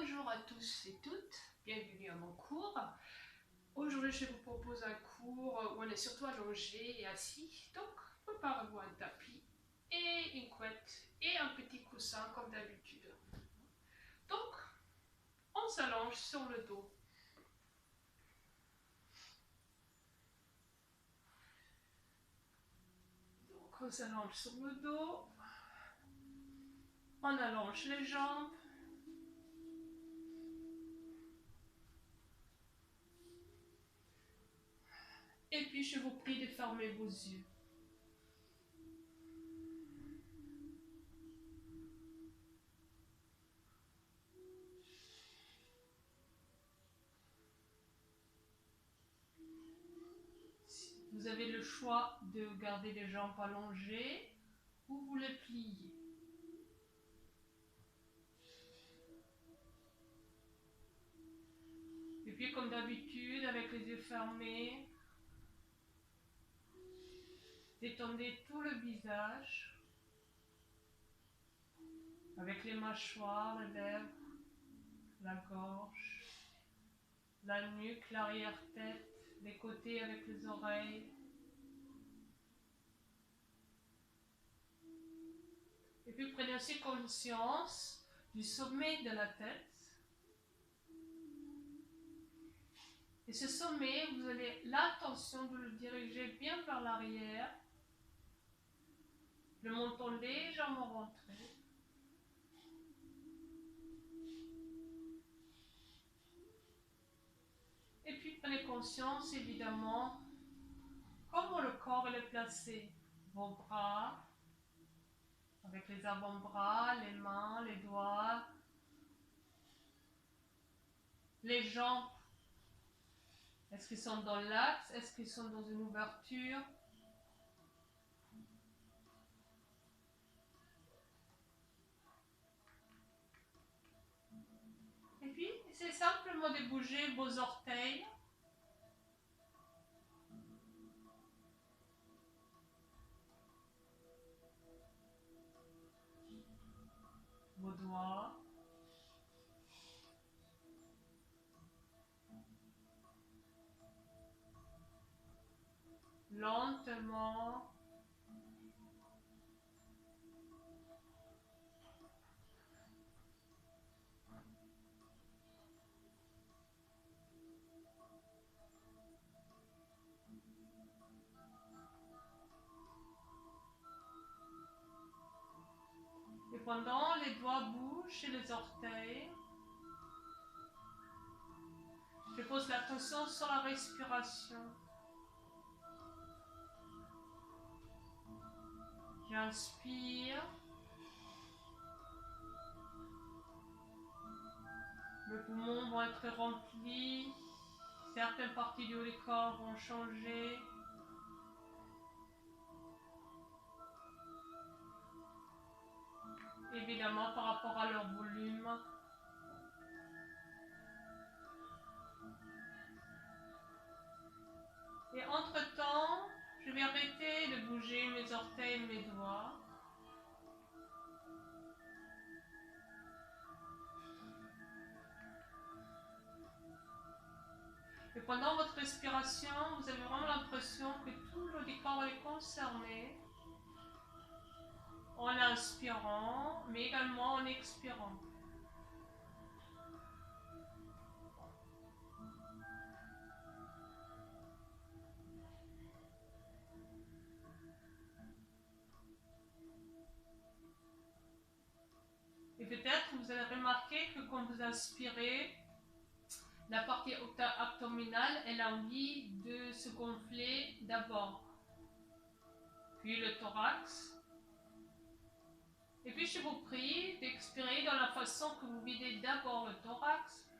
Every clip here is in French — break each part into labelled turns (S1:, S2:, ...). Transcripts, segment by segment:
S1: Bonjour à tous et toutes, bienvenue à mon cours. Aujourd'hui, je vous propose un cours où on est surtout allongé et assis. Donc, préparez-vous un tapis et une couette et un petit coussin comme d'habitude. Donc, on s'allonge sur le dos. Donc, on s'allonge sur le dos. On allonge les jambes. Et puis, je vous prie de fermer vos yeux. Vous avez le choix de garder les jambes allongées ou vous les pliez. Et puis comme d'habitude, avec les yeux fermés, détendez tout le visage, avec les mâchoires, les lèvres, la gorge, la nuque, l'arrière-tête, les côtés avec les oreilles. Et puis prenez aussi conscience du sommet de la tête. Et ce sommet, vous avez l'intention de le diriger bien vers l'arrière, le menton légèrement rentré. Et puis prenez conscience évidemment comment le corps est placé. Vos bras, avec les avant-bras, les mains, les doigts, les jambes. Est-ce qu'ils sont dans l'axe? Est-ce qu'ils sont dans une ouverture? Et puis, c'est simplement de bouger vos orteils. Vos doigts. Lentement. Et pendant les doigts bougent et les orteils, je pose l'attention sur la respiration. J'inspire. Mes poumons vont être remplis. Certaines parties du haut du corps vont changer. Évidemment par rapport à leur volume. Et entre-temps, je vais arrêter de bouger mes orteils et mes doigts. Et pendant votre respiration, vous avez vraiment l'impression que tout le haut du corps est concerné en inspirant, mais également en expirant. Et peut-être vous allez remarquer que quand vous inspirez, la partie abdominale, elle a envie de se gonfler d'abord, puis le thorax. Et puis je vous prie d'expirer dans la façon que vous videz d'abord le thorax,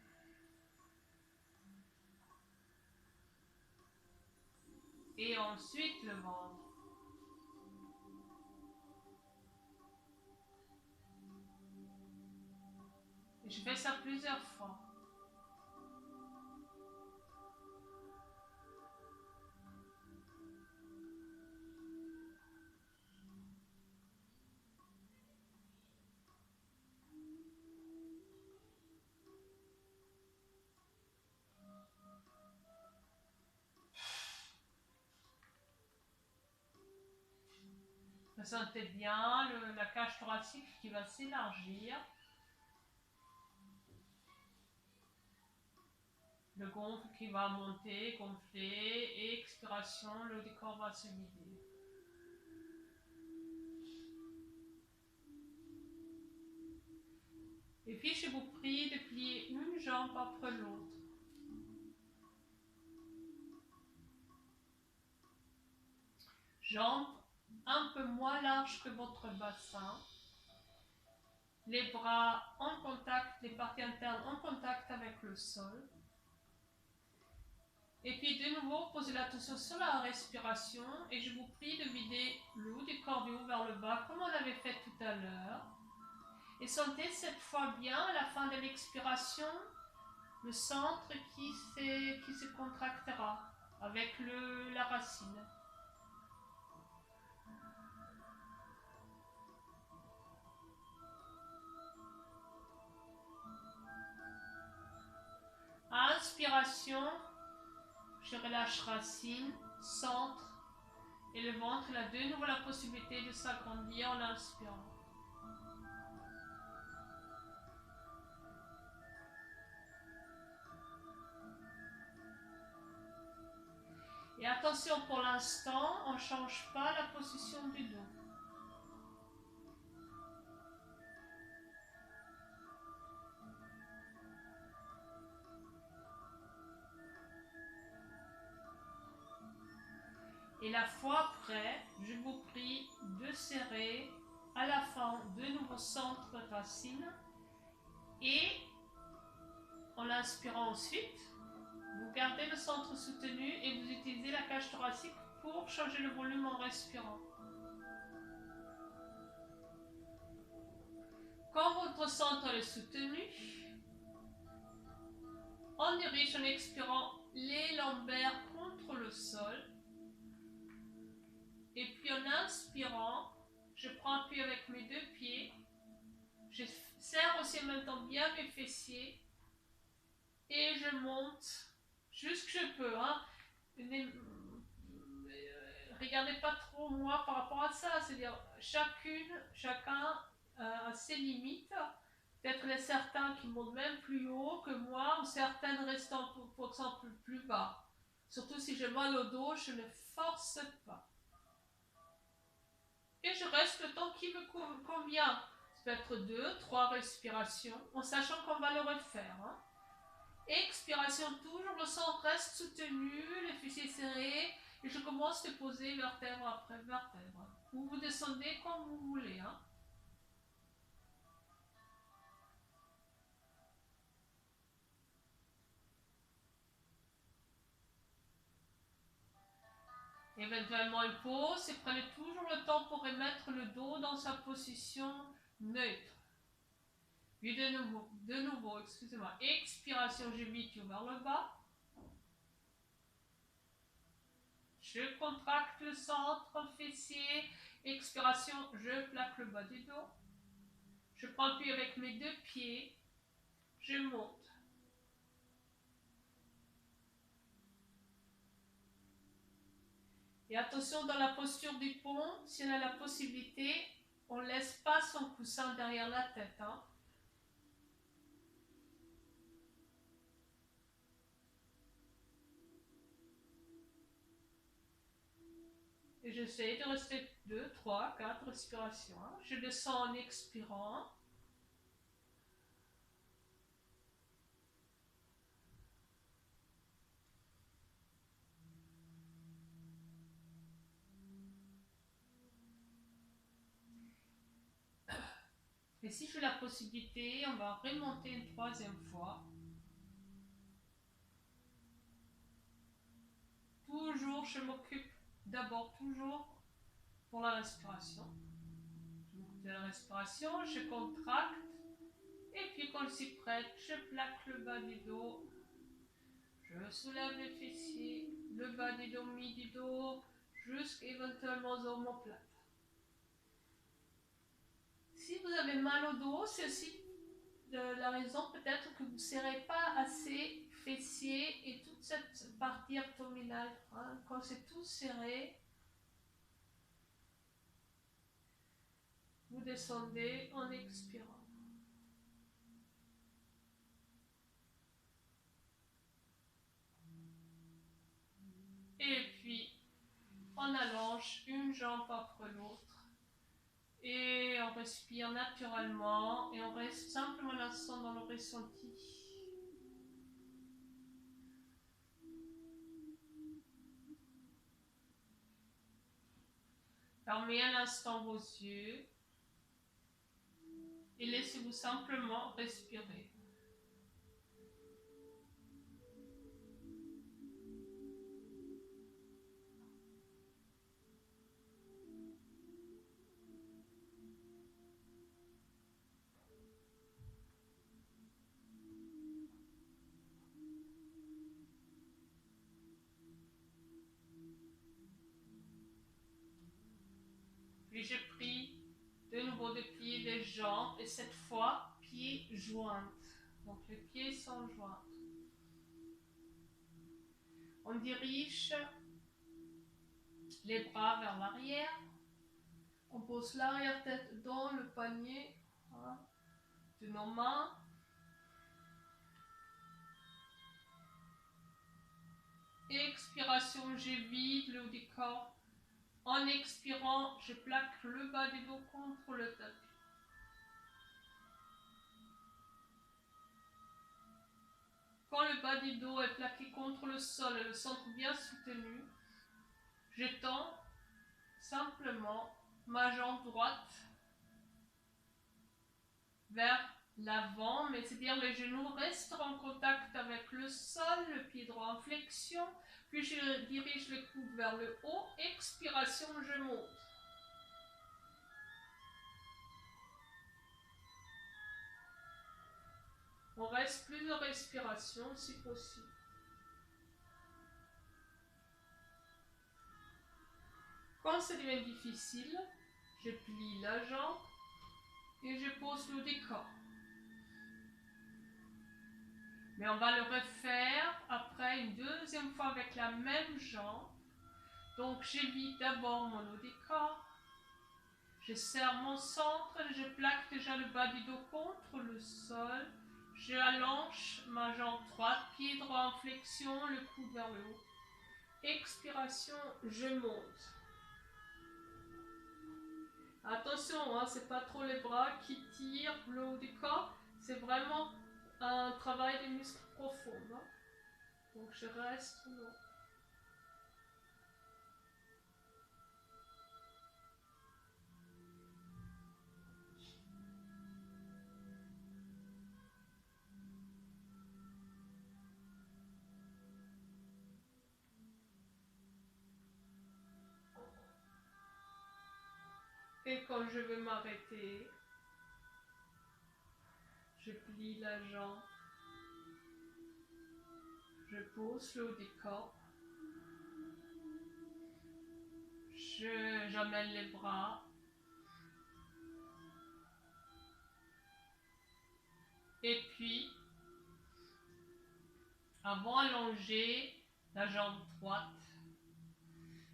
S1: et ensuite le ventre. Et je fais ça plusieurs fois. Ressentez bien la cage thoracique qui va s'élargir. Le gonfle qui va monter, gonfler, et expiration, le décor va se vider. Et puis je vous prie de plier une jambe après l'autre. Jambes un peu moins larges que votre bassin. Les bras en contact, les parties internes en contact avec le sol. Et puis de nouveau, posez l'attention sur la respiration et je vous prie de vider le haut du corps du haut vers le bas comme on l'avait fait tout à l'heure. Et sentez cette fois bien à la fin de l'expiration le centre qui se contractera avec la racine. Inspiration, je relâche racine, centre et le ventre. Il a de nouveau la possibilité de s'agrandir en inspirant. Et attention, pour l'instant, on ne change pas la position du dos. Et la fois après, je vous prie de serrer à la fin de nouveau centre racine. Et en inspirant ensuite, vous gardez le centre soutenu et vous utilisez la cage thoracique pour changer le volume en respirant. Quand votre centre est soutenu, on dirige en expirant les lombaires contre le sol. Et puis en inspirant, je prends appui avec mes deux pieds. Je serre aussi en même temps bien mes fessiers. Et je monte juste que je peux. Hein. Regardez pas trop moi par rapport à ça. C'est-à-dire chacun a ses limites. Peut-être les certains qui montent même plus haut que moi, ou certaines restant pour exemple plus bas. Surtout si j'ai mal au dos, je ne force pas. Et je reste le temps qui me convient. Ça peut être 2, 3 respirations, en sachant qu'on va le refaire. Hein. Expiration, toujours le centre reste soutenu, les fessiers serrés, et je commence de poser vertèbre après vertèbre. Vous descendez comme vous voulez. Hein. Éventuellement une pause et prenez toujours le temps pour remettre le dos dans sa position neutre. Puis de nouveau, excusez-moi, expiration, je vite vers le bas. Je contracte le centre fessier. Expiration, je plaque le bas du dos. Je prends appui avec mes deux pieds. Je monte. Et attention dans la posture du pont, si on a la possibilité, on ne laisse pas son coussin derrière la tête. Hein. Et j'essaie de rester 2, 3, 4 respirations. Hein. Je descends en expirant. Et si j'ai la possibilité, on va remonter une troisième fois. Toujours, je m'occupe d'abord toujours pour la respiration. Je m'occupe de la respiration, je contracte. Et puis quand je suis prête, je plaque le bas du dos. Je soulève les fessiers, le bas du dos, mi du dos, jusqu'éventuellement aux omoplates. Si vous avez mal au dos, c'est aussi la raison peut-être que vous ne serrez pas assez fessiers et toute cette partie abdominale. Hein, quand c'est tout serré, descendez en expirant. Et puis, on allonge une jambe après l'autre. Et on respire naturellement. Et on reste simplement l'instant dans le ressenti. Fermez un instant vos yeux. Et laissez-vous simplement respirer. Puis je prie de nouveau de plier les jambes et cette fois pieds joints. Donc les pieds sont joints. On dirige les bras vers l'arrière. On pose l'arrière-tête dans le panier de nos mains. Expiration, je vide le haut du corps. En expirant, je plaque le bas du dos contre le tapis. Quand le bas du dos est plaqué contre le sol et le centre bien soutenu, je tends simplement ma jambe droite vers l'avant, mais c'est-à-dire les genoux restent en contact avec le sol, le pied droit en flexion, puis je dirige le coude vers le haut, expiration, je monte. On reste plusieurs respirations si possible. Quand ça devient difficile, je plie la jambe et je pose le décor. Mais on va le refaire après une deuxième fois avec la même jambe. Donc j'évite d'abord mon haut du corps. Je serre mon centre, je plaque déjà le bas du dos contre le sol. Je allonge ma jambe droite, pied droit en flexion, le coude vers le haut. Expiration, je monte. Attention, hein, c'est pas trop les bras qui tirent le haut du corps, c'est vraiment un travail des muscles profonds. Hein. Donc je reste long. Et quand je veux m'arrêter, je plie la jambe, je pose le haut du corps, j'amène les bras, et puis, avant allonger la jambe droite,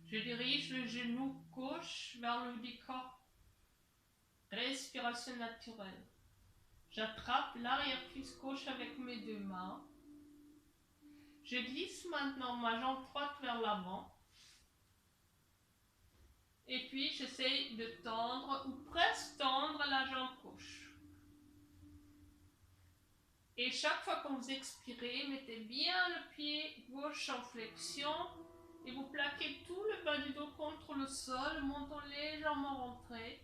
S1: je dirige le genou gauche vers le haut du corps. Respiration naturelle. J'attrape l'arrière-cuisse gauche avec mes deux mains. Je glisse maintenant ma jambe droite vers l'avant. Et puis j'essaie de tendre ou presque tendre la jambe gauche. Et chaque fois que vous expirez, mettez bien le pied gauche en flexion et vous plaquez tout le bas du dos contre le sol, montant légèrement rentré.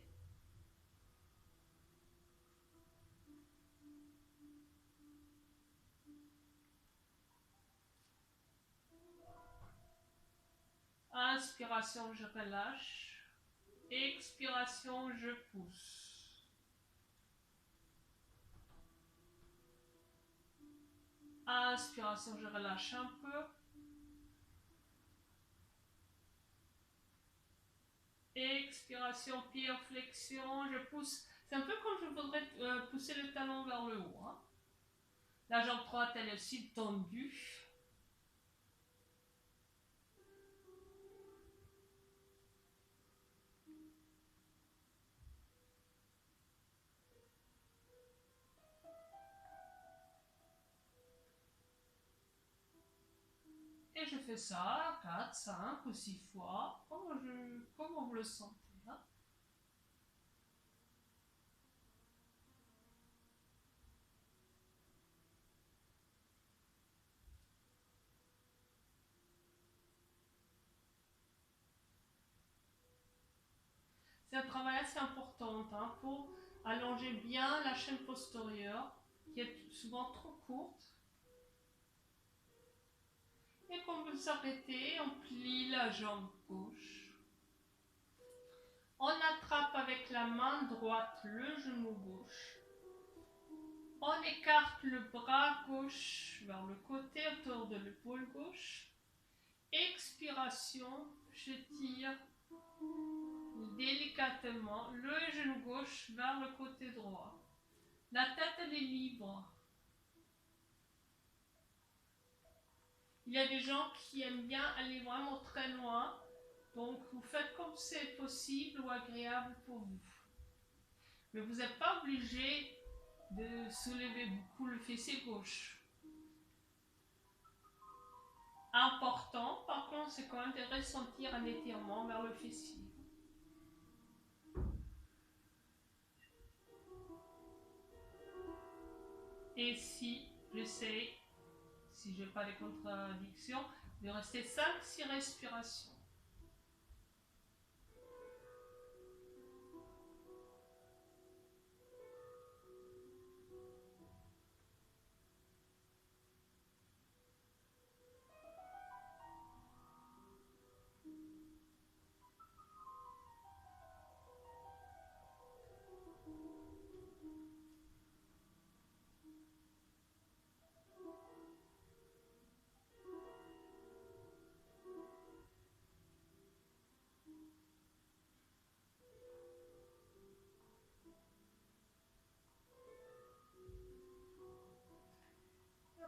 S1: Inspiration, je relâche. Expiration, je pousse. Inspiration, je relâche un peu. Expiration, pied en flexion, je pousse. C'est un peu comme je voudrais pousser le talon vers le haut. Hein. La jambe droite, elle est aussi tendue. Et je fais ça 4, 5 ou 6 fois, comme vous le sentez. Hein. C'est un travail assez important hein, pour allonger bien la chaîne postérieure, qui est souvent trop courte. Et quand vous arrêtez, on plie la jambe gauche. On attrape avec la main droite le genou gauche. On écarte le bras gauche vers le côté autour de l'épaule gauche. Expiration, je tire délicatement le genou gauche vers le côté droit. La tête elle est libre. Il y a des gens qui aiment bien aller vraiment très loin. Donc vous faites comme c'est possible ou agréable pour vous. Mais vous n'êtes pas obligé de soulever beaucoup le fessier gauche. Important, par contre, c'est quand même de ressentir un étirement vers le fessier. Et si j'essaie, si je n'ai pas de contradictions, de rester 5-6 respirations.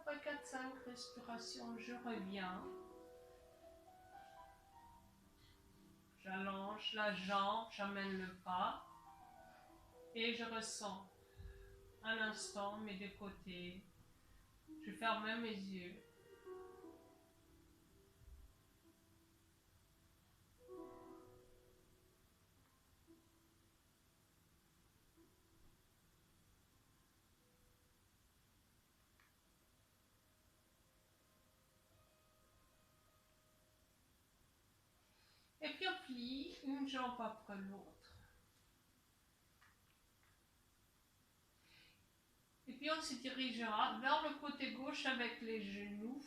S1: Après 4-5 respirations, je reviens. J'allonge la jambe, j'amène le pas et je ressens un instant mes deux côtés. Je ferme mes yeux. Et puis on plie une jambe après l'autre. Et puis on se dirigera vers le côté gauche avec les genoux.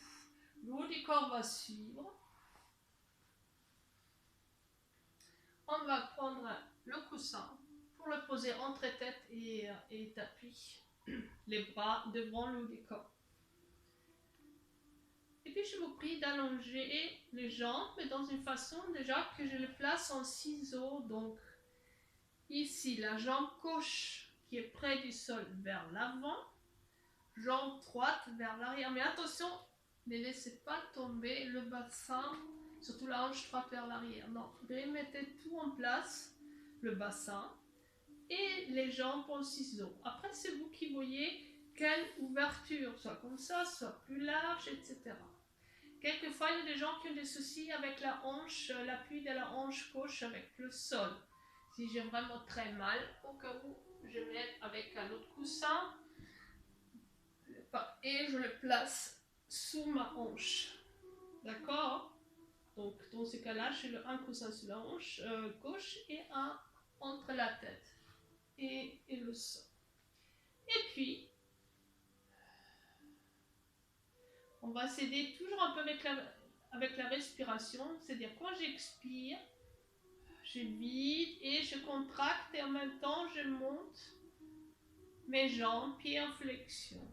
S1: Le haut du corps va suivre. On va prendre le coussin pour le poser entre tête et tapis. Les bras devant le haut du corps. Et puis je vous prie d'allonger les jambes, mais dans une façon déjà que je les place en ciseaux. Donc ici, la jambe gauche qui est près du sol vers l'avant, jambe droite vers l'arrière. Mais attention, ne laissez pas tomber le bassin, surtout la hanche droite vers l'arrière. Non, remettez tout en place, le bassin et les jambes en ciseaux. Après, c'est vous qui voyez quelle ouverture, soit comme ça, soit plus large, etc. Quelquefois, il y a des gens qui ont des soucis avec la hanche, l'appui de la hanche gauche avec le sol. Si j'ai vraiment très mal, au cas où, je mets avec un autre coussin et je le place sous ma hanche. D'accord? Donc, dans ce cas-là, j'ai un coussin sur la hanche gauche et un entre la tête et le sol. Et puis, on va s'aider toujours un peu avec la respiration, c'est-à-dire quand j'expire, je vide et je contracte et en même temps je monte mes jambes, pieds en flexion.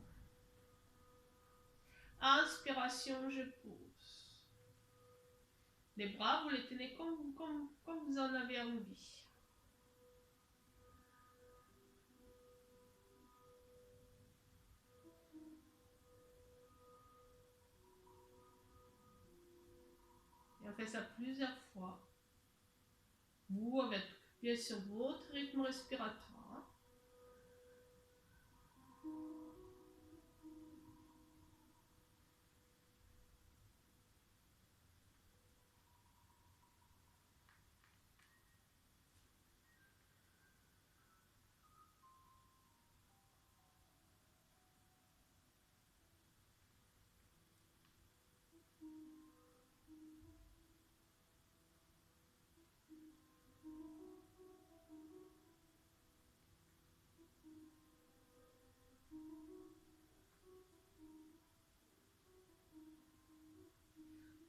S1: Inspiration, je pose. Les bras, vous les tenez comme vous en avez envie. Et on fait ça plusieurs fois. Vous, avec bien sûr votre rythme respiratoire.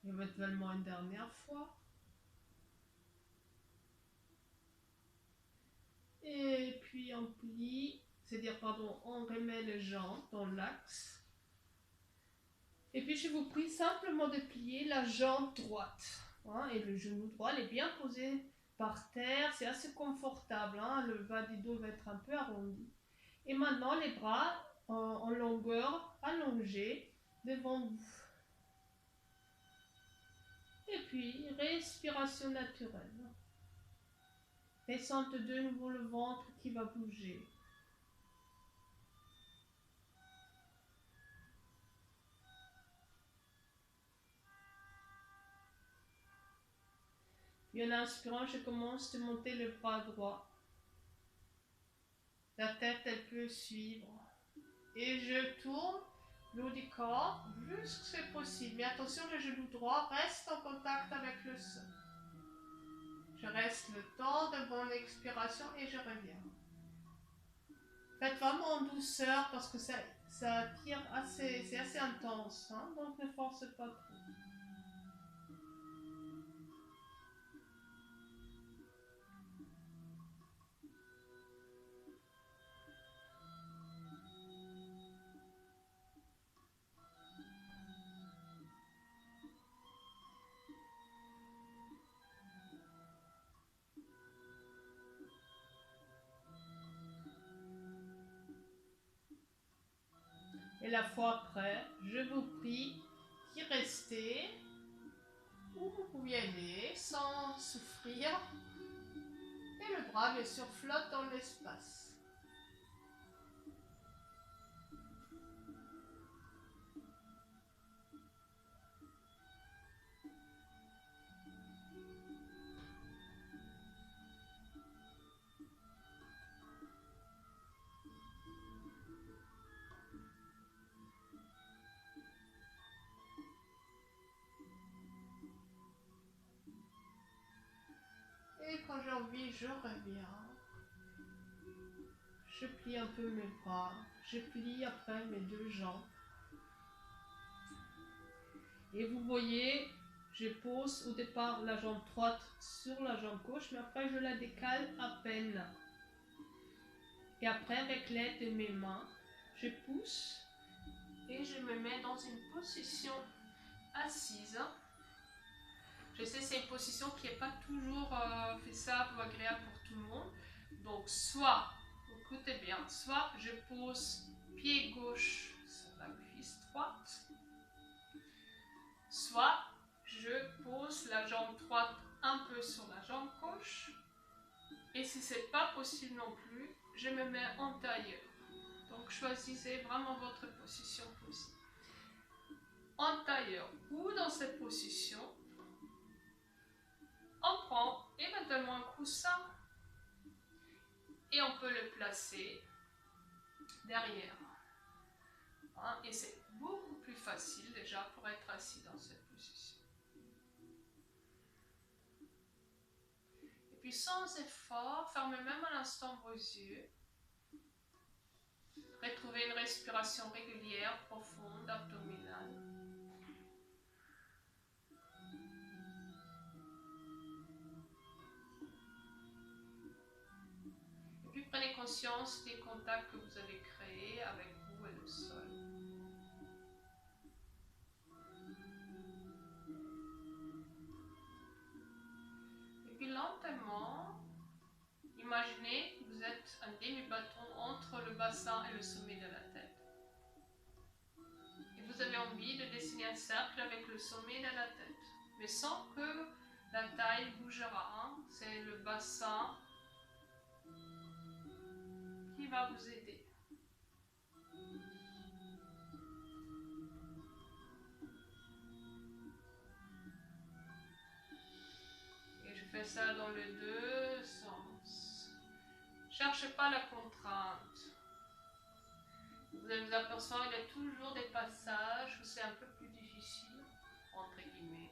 S1: éventuellement une dernière fois. Et puis on plie, c'est-à-dire, pardon, on remet les jambes dans l'axe. Et puis je vous prie simplement de plier la jambe droite. Hein, et le genou droit est bien posé par terre, c'est assez confortable. Hein, le bas du dos va être un peu arrondi. Et maintenant les bras en longueur allongés devant vous. Et puis respiration naturelle. Ressentez de nouveau le ventre qui va bouger. Puis en inspirant, je commence de monter le bras droit. La tête, elle peut suivre. Et je tourne le haut du corps jusqu'à ce que c'est possible. Mais attention, le genou droit reste en contact avec le sol. Je reste le temps de mon expiration et je reviens. Faites vraiment en douceur parce que ça tire assez, c'est assez intense. Hein, donc ne forcez pas trop. Et la fois après, je vous prie d'y rester où vous pouvez aller sans souffrir. Et le bras, bien sûr, flotte dans l'espace. Et quand j'ai envie, je reviens. Je plie un peu mes bras. Je plie après mes deux jambes. Et vous voyez, je pose au départ la jambe droite sur la jambe gauche, mais après je la décale à peine. Et après, avec l'aide de mes mains, je pousse et je me mets dans une position assise. Je sais, c'est une position qui n'est pas toujours faisable ou agréable pour tout le monde. Donc, soit, écoutez bien, soit je pose pied gauche sur la cuisse droite, soit je pose la jambe droite un peu sur la jambe gauche. Et si ce n'est pas possible non plus, je me mets en tailleur. Donc, choisissez vraiment votre position possible. En tailleur ou dans cette position, on prend éventuellement un coussin et on peut le placer derrière. Hein, et c'est beaucoup plus facile déjà pour être assis dans cette position. Et puis sans effort, fermez même un instant vos yeux. Retrouvez une respiration régulière, profonde, abdominale. Et puis prenez conscience des contacts que vous avez créés avec vous et le sol. Et puis lentement, imaginez que vous êtes un demi-bâton entre le bassin et le sommet de la tête. Et vous avez envie de dessiner un cercle avec le sommet de la tête, mais sans que la taille bougera. Hein. C'est le bassin qui va vous aider. Et je fais ça dans les deux sens. Cherchez pas la contrainte. Vous allez vous apercevoir qu'il y a toujours des passages où c'est un peu plus difficile, entre guillemets.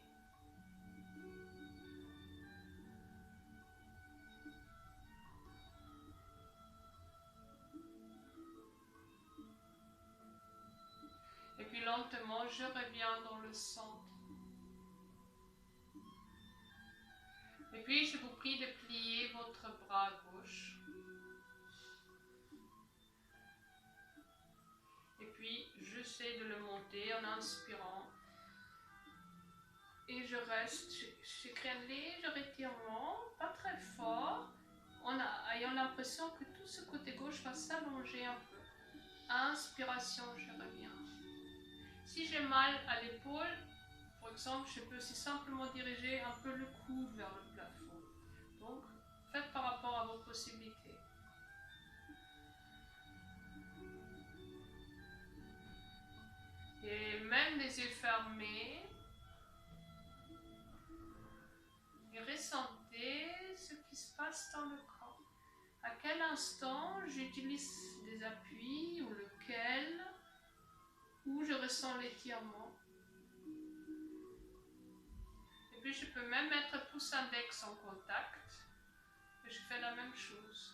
S1: Et puis lentement, je reviens dans le centre. puis je vous prie de plier votre bras gauche. Et puis j'essaie de le monter en inspirant. Et je reste, je crée un léger étirement, pas très fort, en ayant l'impression que tout ce côté gauche va s'allonger un peu. Inspiration, je reviens. Si j'ai mal à l'épaule, par exemple, je peux aussi simplement diriger un peu le coude vers le plafond. Donc, faites par rapport à vos possibilités. Et même les yeux fermés, et ressentez ce qui se passe dans le corps. À quel instant j'utilise des appuis ou lequel, où je ressens l'étirement. Et puis je peux même mettre pouce index en contact et je fais la même chose.